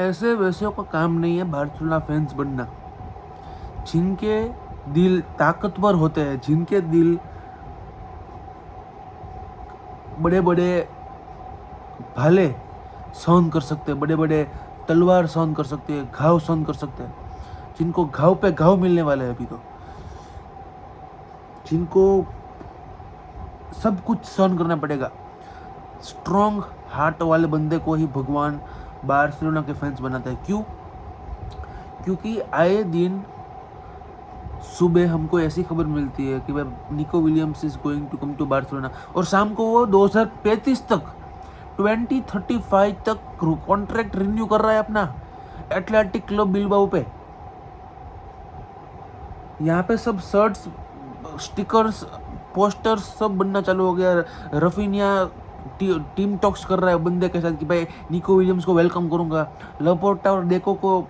ऐसे वैसे का काम नहीं है बार्सिलोना फैंस बनना। जिनके दिल ताकतवर होते हैं, जिनके दिल बड़े बड़े भाले सहन कर सकते हैं, बड़े बड़े तलवार सहन कर सकते हैं, घाव सहन कर सकते हैं, जिनको घाव पे घाव मिलने वाले हैं अभी, तो जिनको सब कुछ सहन करना पड़ेगा, स्ट्रॉन्ग हार्ट वाले बंदे को ही भगवान बार्सिलोना के फैंस बनाता है। क्यों? क्योंकि आए दिन सुबह हमको ऐसी खबर मिलती है कि भाई Nico Williams is going to come to Barcelona, और शाम को वो 2035 तक 2035 तक कॉन्ट्रैक्ट रिन्यू कर रहा है अपना एथलेटिक क्लब बिलबाओ पे। यहाँ पे सब शर्ट्स, स्टिकर्स, पोस्टर्स सब बनना चालू हो गया। रफीनिया टीम टॉक्स कर रहा है बंदे के साथ कि भाई निको विलियम्स को वेलकम करूंगा। लपोर्टा और डेको को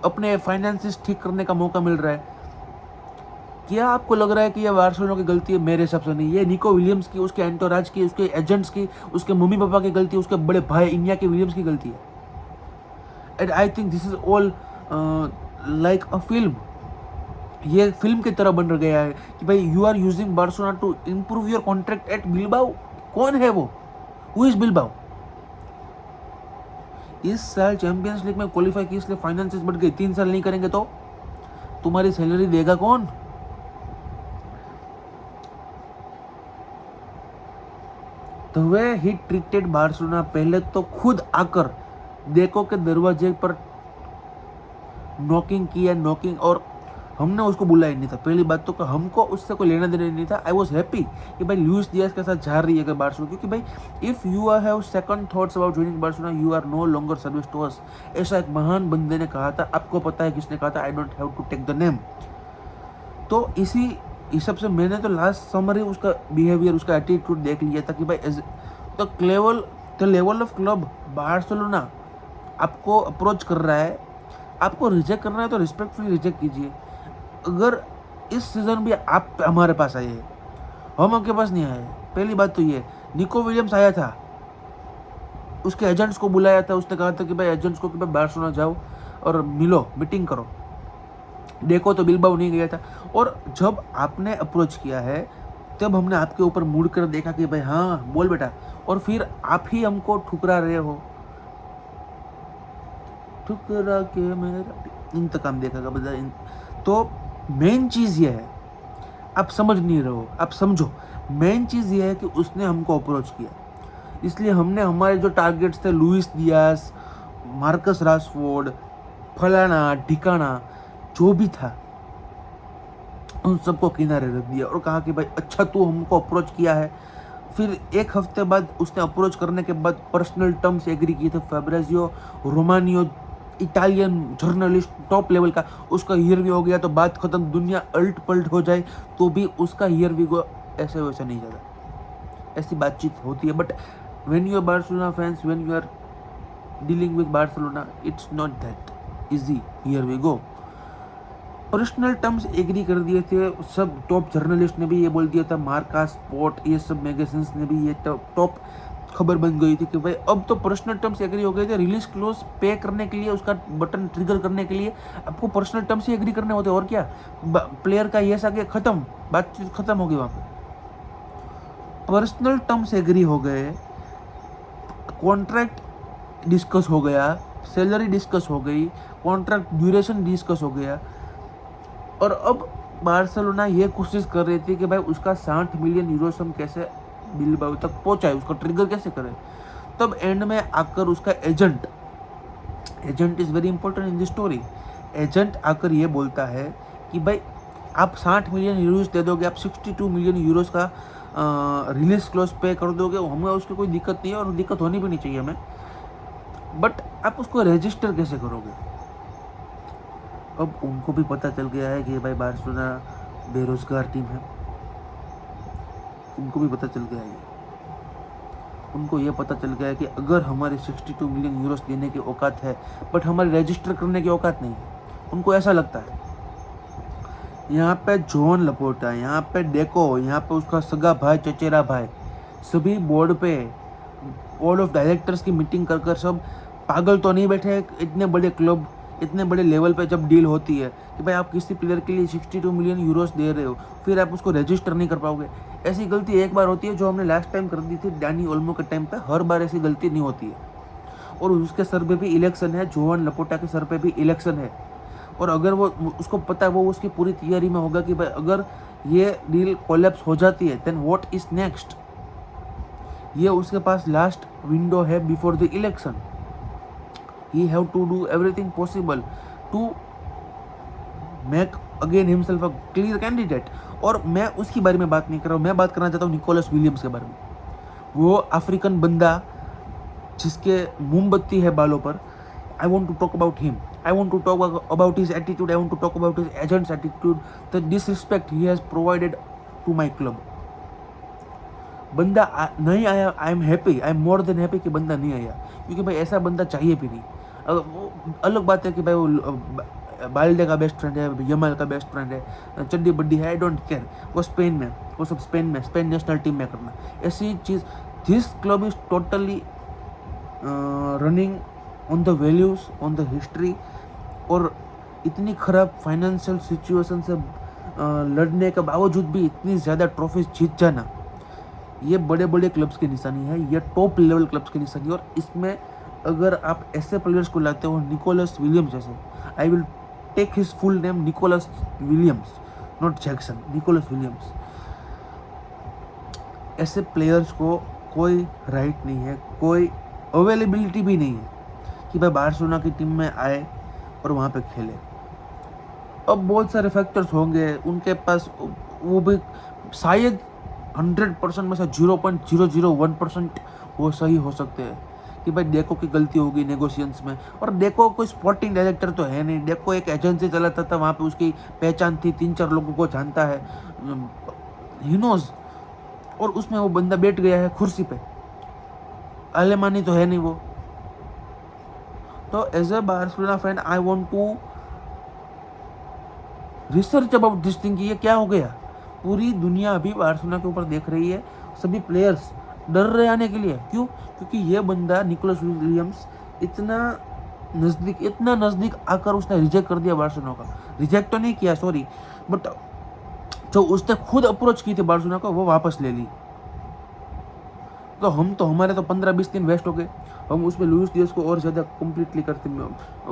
अपने फाइनेंसेस ठीक करने का मौका मिल रहा है। क्या आपको लग रहा है कि ये बार्सिलोना की गलती है? मेरे हिसाब से नहीं, ये निको विलियम्स की, उसके एंटोराज की, उसके एजेंट्स की, उसके मम्मी पापा की गलती है, उसके बड़े भाई इनिया के विलियम्स की गलती है। And I think this is all like a film. ये फिल्म की तरह बन गया है कि भाई you are using Barcelona to improve your contract at Bilbao. कौन है वो? Who is Bilbao? इस साल चैंपियंस लीग में क्वालिफाई की, इसलिए फाइनेंसेस बढ़ गई। 3 साल नहीं करेंगे तो तुम्हारी सैलरी देगा कौन? तो वे ही ट्रीटेड बार्सिलोना पहले तो खुद आकर देखो के दरवाजे पर नॉकिंग किया, नॉकिंग, और हमने उसको बुलाया नहीं था। पहली बात तो हमको उससे कोई लेना देना नहीं था। आई वॉज हैप्पी कि भाई लुइस डियाज के साथ जा रही है बार्सिलोना, क्योंकि भाई if you have second thoughts about joining Barcelona you are no longer service to us. ऐसा एक महान बंदे ने कहा था, आपको पता है किसने कहा था? I don't have to take the name. तो इसी हिसाब से मैंने तो लास्ट समर ही उसका बिहेवियर, उसका एटीट्यूड देख लिया था कि भाई the level of club Barcelona आपको अप्रोच कर रहा है, आपको रिजेक्ट करना है तो रिस्पेक्टफुली रिजेक्ट कीजिए। अगर इस सीजन भी आप हमारे पास आए हैं, हम आपके पास नहीं आए। पहली बात तो ये, निको विलियम्स आया था, उसके एजेंट्स को बुलाया था, उसने कहा था कि भाई एजेंट्स को कि भाई बार्सिलोना जाओ और मिलो, मीटिंग करो। देखो तो बिलबाओ नहीं गया था। और जब आपने अप्रोच किया है तब हमने आपके ऊपर मुड़ कर देखा कि भाई हाँ बोल बेटा, और फिर आप ही हमको ठुकरा रहे हो। ठुकरा के मेरा इंतकाम देखेगा बता। तो मेन चीज़ ये है, आप समझ नहीं रहे हो, आप समझो। मेन चीज़ ये है कि उसने हमको अप्रोच किया, इसलिए हमने हमारे जो टारगेट्स थे, लुइस डियाज, मार्कस राशफोर्ड, फलाना ठिकाना जो भी था, उन सबको किनारे रख दिया और कहा कि भाई अच्छा तू हमको अप्रोच किया है। फिर एक हफ्ते बाद उसने अप्रोच करने के बाद पर्सनल टर्म्स एग्री किए थे। Fabrizio Romano, Italian journalist top level का, उसका ईयर वी हो गया तो बात खत्म। दुनिया अल्ट पल्ट हो जाए तो भी उसका ईयर वी को ऐसे वैसे नहीं जाता। ऐसी बातचीत होती है। But when you are Barcelona fans, when you are dealing with Barcelona, it's not that easy. Here we go. Personal terms agree कर दिए थे सब। टॉप जर्नलिस्ट ने भी ये बोल दिया था, मार्का स्पोर्ट, ये सब मैगजीन्स ने भी ये टॉप खबर बन गई थी कि भाई अब तो पर्सनल टर्म्स एग्री हो गए थे। रिलीज क्लोज पे करने के लिए, उसका बटन ट्रिगर करने के लिए आपको पर्सनल टर्म्स ही एग्री करने होते, और क्या। प्लेयर का यस आ गया, खत्म, बातचीत खत्म हो गई वहाँ पे। पर्सनल टर्म्स एग्री हो गए, कॉन्ट्रैक्ट डिस्कस हो गया, सैलरी डिस्कस हो गई, कॉन्ट्रैक्ट ड्यूरेशन डिस्कस हो गया, और अब बार्सिलोना ये कोशिश कर रही थी कि भाई उसका 60 मिलियन यूरोस हम कैसे बिलबाओ तक पहुंचाए, उसका ट्रिगर कैसे करें। तब एंड में आकर उसका agent is very important in this story. Agent आकर ये बोलता है कि भाई आप 60 मिलियन यूरोस दे दोगे, आप 62 मिलियन यूरोस का रिलीज क्लोज पे कर दोगे, हमें उसकी कोई दिक्कत नहीं है और दिक्कत होनी भी नहीं चाहिए हमें। बट आप उसको रजिस्टर कैसे करोगे? अब उनको भी पता चल गया है कि भाई बार्सिलोना बेरोजगार टीम है, उनको भी पता चल गया है। उनको ये पता चल गया है कि अगर हमारे 62 मिलियन यूरोस देने की औकात है बट हमारी रजिस्टर करने की औकात नहीं, उनको ऐसा लगता है। यहाँ पे जॉन लपोर्टा, यहाँ पे डेको, यहाँ पे उसका सगा भाई, चचेरा भाई, सभी बोर्ड ऑफ डायरेक्टर्स की मीटिंग कर सब पागल तो नहीं बैठे इतने बड़े क्लब, इतने बड़े लेवल पे जब डील होती है कि भाई आप किसी प्लेयर के लिए 62 मिलियन यूरोस दे रहे हो, फिर आप उसको रजिस्टर नहीं कर पाओगे। ऐसी गलती एक बार होती है जो हमने लास्ट टाइम कर दी थी डैनी ओल्मो के टाइम पे। हर बार ऐसी गलती नहीं होती है। और उसके सर पे भी इलेक्शन है, जोहान लपोटा के सर पे भी इलेक्शन है। और अगर वो, उसको पता है, वो उसकी पूरी तैयारी में होगा कि भाई अगर ये डील कोलैप्स हो जाती है देन व्हाट इज नेक्स्ट। ये उसके पास लास्ट विंडो है before the election. He have to do everything possible to make again himself a clear candidate. और मैं उसकी बारे में बात नहीं कर रहा हूँ, मैं बात करना चाहता हूँ निकोलस विलियम्स के बारे में। वो अफ्रीकन बंदा जिसके मोमबत्ती है बालों पर। I want to talk about him. I want to talk about his attitude. I want to talk about his agent's attitude. The disrespect he has provided to my club. बंदा नहीं आया, I am happy, I am more than happy कि बंदा नहीं आया, क्योंकि भाई ऐसा बंदा चाहिए भी नहीं। वो अलग बात है कि भाई वो बाल्डे का बेस्ट फ्रेंड है, यमाल का बेस्ट फ्रेंड है, चड्डी बड्डी है, आई डोंट केयर। वो स्पेन में, वो सब स्पेन में, स्पेन नेशनल टीम में करना ऐसी चीज़। This club is totally running on the values, on the history. और इतनी खराब फाइनेंशियल सिचुएशन से लड़ने के बावजूद भी इतनी ज़्यादा ट्रॉफीज जीत जाना, ये बड़े बड़े क्लब्स की निशानी है, ये टॉप लेवल क्लब्स की निशानी है। और इसमें अगर आप ऐसे प्लेयर्स को लाते हो, निकोलस विलियम्स जैसे, I will take his full name Nicholas Williams, not Jackson, Nicholas Williams. ऐसे प्लेयर्स को कोई राइट नहीं है, कोई अवेलेबिलिटी भी नहीं है कि भाई बार्सिलोना की टीम में आए और वहाँ पे खेले। अब बहुत सारे फैक्टर्स होंगे उनके पास, वो भी शायद 100% में से 0.001% वो सही हो सकते हैं कि भाई डेको की गलती होगी नेगोशिएशंस में। और डेको कोई स्पोर्टिंग डायरेक्टर तो है नहीं, डेको एक एजेंसी चलाता था, वहाँ पे उसकी पहचान थी, 3-4 लोगों को जानता है, ही नोज। और उसमें वो बंदा बैठ गया है कुर्सी पे, आलेमानी तो है नहीं वो। तो as a Barcelona fan I want to research about this thing कि ये क्या हो गया। पूरी दुनिया अभी बार्सिलोना के ऊपर देख रही है, सभी प्लेयर्स डर रहे आने के लिए। क्यों? क्योंकि ये बंदा निकोलस विलियम्स इतना नज़दीक आकर उसने रिजेक्ट कर दिया बार्सिलोना का। रिजेक्ट तो नहीं किया, सॉरी, बट जो उसने खुद अप्रोच की थी बार्सिलोना को, वो वापस ले ली। तो हमारे तो 15-20 दिन वेस्ट हो गए। हम उसमें लुइस दियाज को और ज़्यादा कम्प्लीटली करते।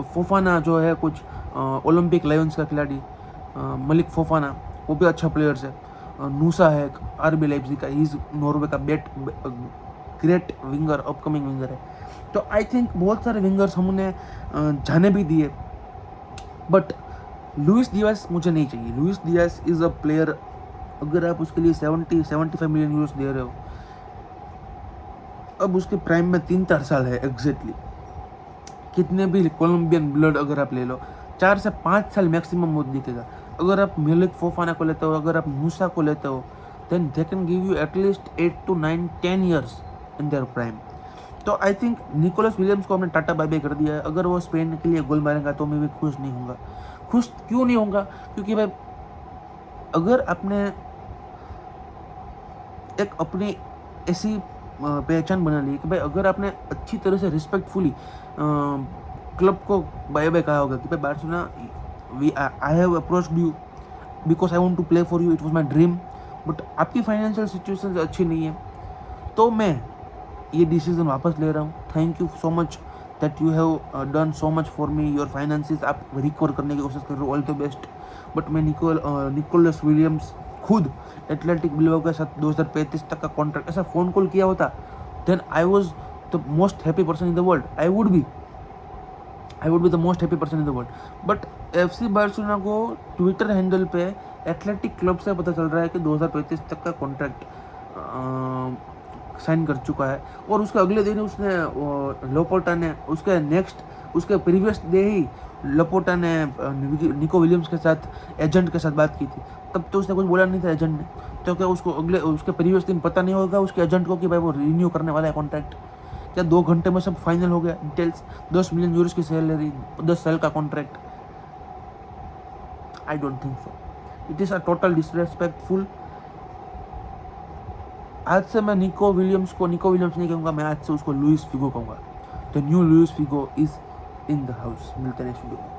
फोफाना जो है कुछ ओलंपिक लायंस का खिलाड़ी, मलिक फोफाना, वो भी अच्छा प्लेयर्स है। नूसा है आरबी लाइप्जिग का, ही इज़ नॉर्वे का ग्रेट विंगर, अपकमिंग विंगर है। तो आई थिंक बहुत सारे विंगर्स हमने जाने भी दिए, बट लुइस दियाज मुझे नहीं चाहिए। Louis Diya's is a player, अगर आप उसके लिए 70-75 मिलियन यूरोस दे रहे हो, अब उसके प्राइम में 3-4 साल है एग्जैक्टली। कितने भी कोलंबियन ब्लड अगर आप ले लो, 4 से 5 साल मैक्सिमम वो दिखेगा। अगर आप मिलिक फोफाना को लेते हो, अगर आप मूसा को लेते हो, then they can give you at least 8 to 10 years in their prime. तो आई थिंक निकोलस विलियम्स को हमने टाटा बाय बाय कर दिया है। अगर वो स्पेन के लिए गोल मारेगा तो मैं भी खुश नहीं होऊंगा। खुश क्यों नहीं होऊंगा? क्योंकि भाई अगर आपने एक अपनी ऐसी पहचान बना ली कि भाई अगर आपने अच्छी तरह से रिस्पेक्टफुली क्लब को बाय बाय कहा होगा कि भाई Barcelona, I have approached you because I want to play for you, it was my dream, but आपकी फाइनेंशियल सिचुएशन अच्छी नहीं है, तो मैं ये डिसीजन वापस ले रहा हूँ। Thank you so much that you have done so much for me, your finances आप रिकवर करने की कोशिश कर रहे हो, ऑल द बेस्ट। बट मैं निकोलस विलियम्स खुद एथलेटिक बिल्बाओ के साथ 2035 तक का कॉन्ट्रैक्ट, ऐसा फ़ोन कॉल किया होता, then I was the most happy person in the world. I would be the most happy person in the world. But FC Barcelona को ट्विटर हैंडल पे एथलेटिक क्लब से पता चल रहा है कि 2035 तक का कॉन्ट्रैक्ट साइन कर चुका है। और उसके अगले दिन उसने लोपोटा ने उसके प्रीवियस डे ही लपोटा ने निको विलियम्स के साथ एजेंट के साथ बात की थी। तब तो उसने कुछ बोला नहीं था एजेंट ने, तो क्या उसके प्रीवियस दिन पता नहीं होगा उसके एजेंट को कि भाई वो रिन्यू करने वाला है कॉन्ट्रैक्ट? क्या 2 घंटे में सब फाइनल हो गया? डिटेल्स, 10 मिलियन यूरोस की सैलरी, 10 साल का contract. I don't think so, it is a total disrespectful. आज से मैं निको विलियम्स नहीं कहूँगा, मैं आज से उसको लुइस फिगो कहूँगा। The new Luis Figo is in the house. मिलते हैं नेक्स्ट वीडियो में।